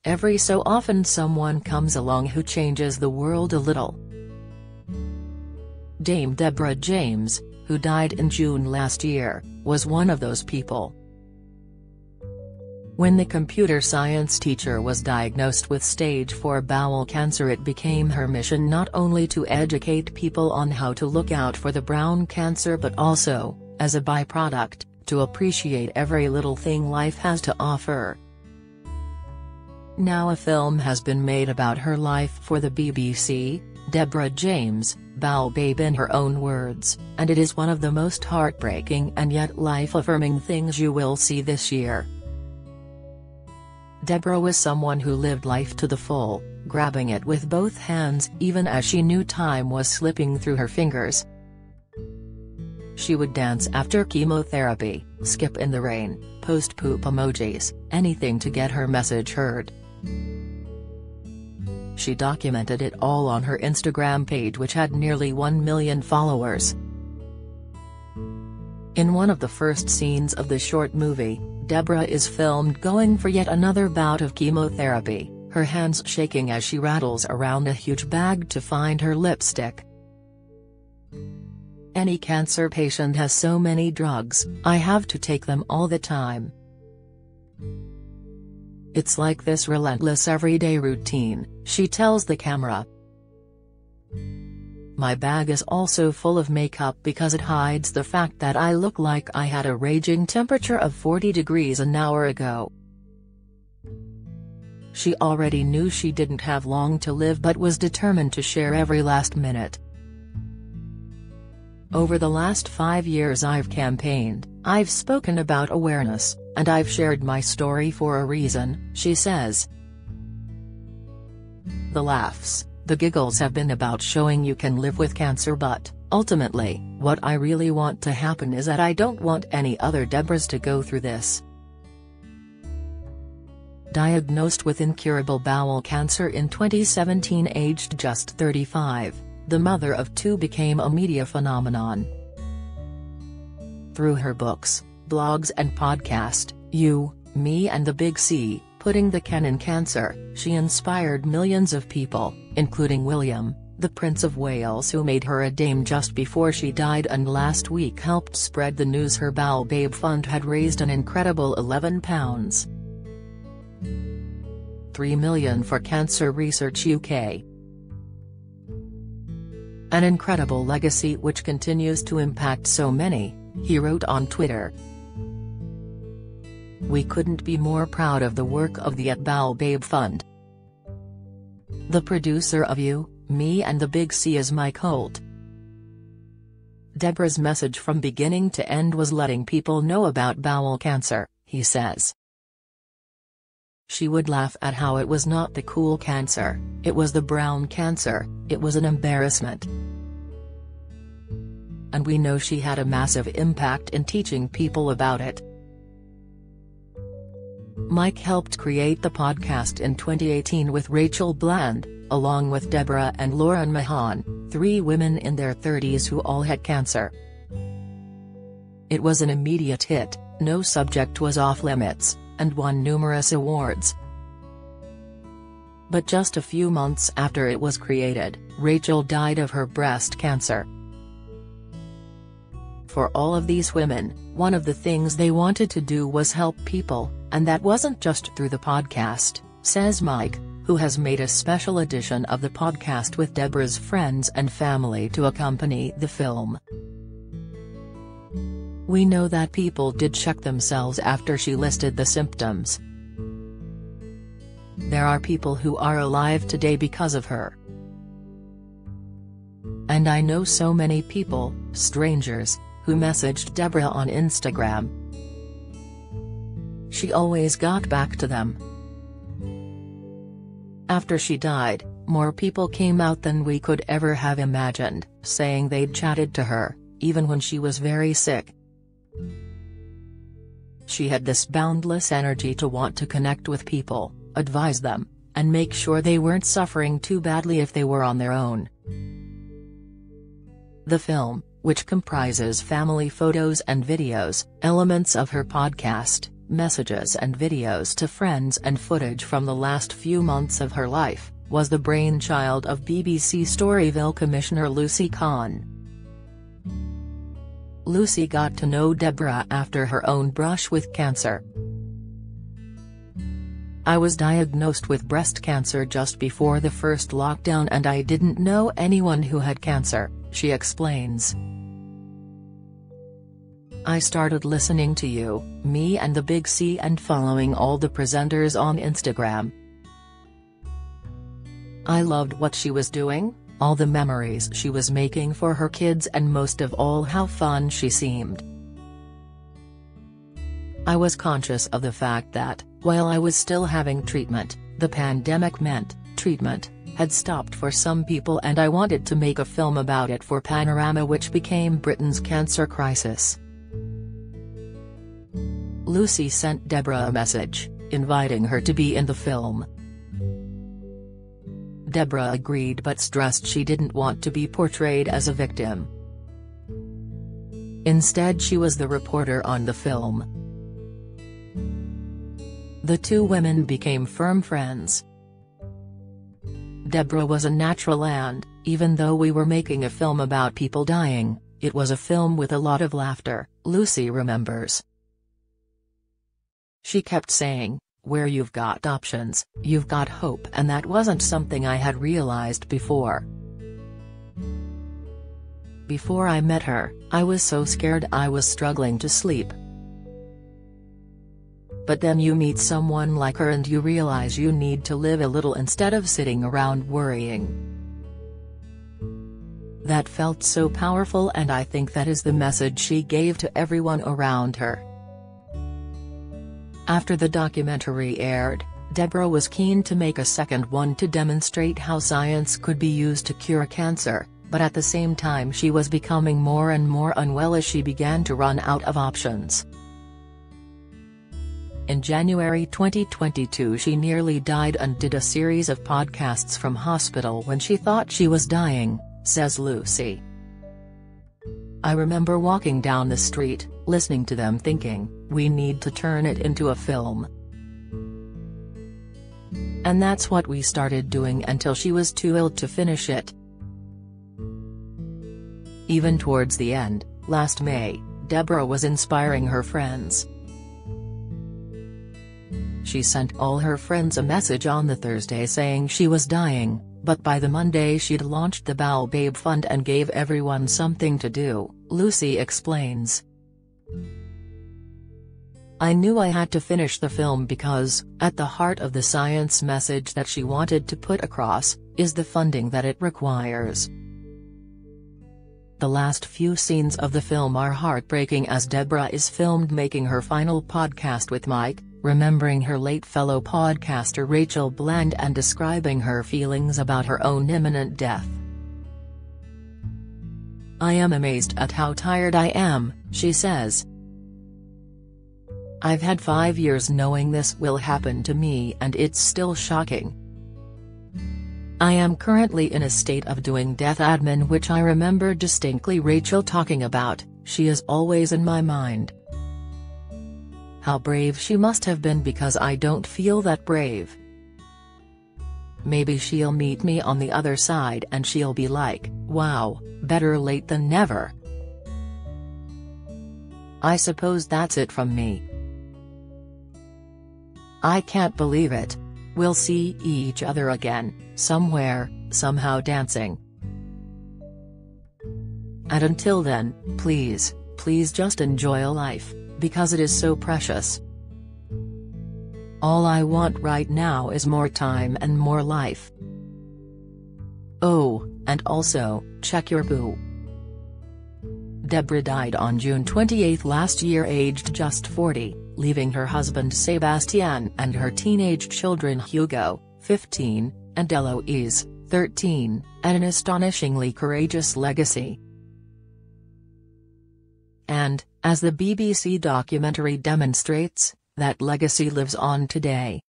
every so often someone comes along who changes the world a little. Dame Deborah James, who died in June last year, was one of those people. When the computer science teacher was diagnosed with stage 4 bowel cancer, it became her mission not only to educate people on how to look out for the brown cancer but also, as a byproduct, to appreciate every little thing life has to offer. Now a film has been made about her life for the BBC, Deborah James, Bowel Babe in her own words, and it is one of the most heartbreaking and yet life-affirming things you will see this year. Deborah was someone who lived life to the full, grabbing it with both hands even as she knew time was slipping through her fingers. She would dance after chemotherapy, skip in the rain, post poop emojis, anything to get her message heard. She documented it all on her Instagram page, which had nearly 1 million followers. In one of the first scenes of the short movie, Deborah is filmed going for yet another bout of chemotherapy, her hands shaking as she rattles around a huge bag to find her lipstick. Any cancer patient has so many drugs, I have to take them all the time. It's like this relentless everyday routine, she tells the camera. My bag is also full of makeup because it hides the fact that I look like I had a raging temperature of 40 degrees an hour ago. She already knew she didn't have long to live but was determined to share every last minute. Over the last 5 years I've campaigned, I've spoken about awareness, and I've shared my story for a reason, she says. The laughs, the giggles have been about showing you can live with cancer, but, ultimately, what I really want to happen is that I don't want any other Deborahs to go through this. Diagnosed with incurable bowel cancer in 2017, aged just 35, the mother of 2 became a media phenomenon. Through her books, blogs and podcast, You, Me and the Big C, Putting the Can in Cancer, she inspired millions of people, including William, the Prince of Wales, who made her a dame just before she died, and last week helped spread the news her Bowel Babe Fund had raised an incredible £11. 3 million for Cancer Research UK. An incredible legacy which continues to impact so many, he wrote on Twitter. We couldn't be more proud of the work of the Bowel Babe Fund. The producer of You, Me and the Big C is Mike Holt. Deborah's message from beginning to end was letting people know about bowel cancer, he says. She would laugh at how it was not the cool cancer, it was the brown cancer, it was an embarrassment. And we know she had a massive impact in teaching people about it. Mike helped create the podcast in 2018 with Rachel Bland, along with Deborah and Lauren Mahan, 3 women in their 30s who all had cancer. It was an immediate hit, no subject was off limits, and won numerous awards. But just a few months after it was created, Rachel died of her breast cancer. For all of these women, one of the things they wanted to do was help people, and that wasn't just through the podcast, says Mike, who has made a special edition of the podcast with Deborah's friends and family to accompany the film. We know that people did check themselves after she listed the symptoms. There are people who are alive today because of her. And I know so many people, strangers, who messaged Deborah on Instagram. She always got back to them. After she died, more people came out than we could ever have imagined, saying they'd chatted to her, even when she was very sick. She had this boundless energy to want to connect with people, advise them, and make sure they weren't suffering too badly if they were on their own. The film, which comprises family photos and videos, elements of her podcast, messages and videos to friends and footage from the last few months of her life, was the brainchild of BBC Storyville commissioner Lucy Kahn. Lucy got to know Deborah after her own brush with cancer. "I was diagnosed with breast cancer just before the first lockdown and I didn't know anyone who had cancer," she explains. "I started listening to you, Me and the Big C, and following all the presenters on Instagram. I loved what she was doing, all the memories she was making for her kids, and most of all how fun she seemed. I was conscious of the fact that, while I was still having treatment, the pandemic meant treatment had stopped for some people, and I wanted to make a film about it for Panorama, which became Britain's cancer crisis." Lucy sent Deborah a message, inviting her to be in the film. Deborah agreed but stressed she didn't want to be portrayed as a victim. Instead, she was the reporter on the film. The two women became firm friends. "Deborah was a natural, and, even though we were making a film about people dying, it was a film with a lot of laughter," Lucy remembers. She kept saying, "Where you've got options, you've got hope," and that wasn't something I had realized before. "Before I met her, I was so scared I was struggling to sleep. But then you meet someone like her and you realize you need to live a little instead of sitting around worrying." That felt so powerful, and I think that is the message she gave to everyone around her. After the documentary aired, Deborah was keen to make a second one to demonstrate how science could be used to cure cancer, but at the same time she was becoming more and more unwell as she began to run out of options. In January 2022 she nearly died and did a series of podcasts from hospital when she thought she was dying, says Lucy. "I remember walking down the street, listening to them, thinking, we need to turn it into a film. And that's what we started doing until she was too ill to finish it." Even towards the end, last May, Deborah was inspiring her friends. She sent all her friends a message on the Thursday saying she was dying, but by the Monday she'd launched the Bowel Babe Fund and gave everyone something to do, Lucy explains. "I knew I had to finish the film because, at the heart of the science message that she wanted to put across, is the funding that it requires." The last few scenes of the film are heartbreaking as Deborah is filmed making her final podcast with Mike, remembering her late fellow podcaster Rachel Bland and describing her feelings about her own imminent death. "I am amazed at how tired I am," she says. "I've had 5 years knowing this will happen to me and it's still shocking. I am currently in a state of doing death admin, which I remember distinctly Rachel talking about. She is always in my mind. How brave she must have been, because I don't feel that brave. Maybe she'll meet me on the other side and she'll be like, wow, better late than never. I suppose that's it from me. I can't believe it. We'll see each other again, somewhere, somehow, dancing. And until then, please, please just enjoy life, because it is so precious. All I want right now is more time and more life. Oh, and also, check your boo." Deborah died on June 28 last year, aged just 40, leaving her husband Sebastian and her teenage children Hugo, 15, and Eloise, 13, and an astonishingly courageous legacy. And, as the BBC documentary demonstrates, that legacy lives on today.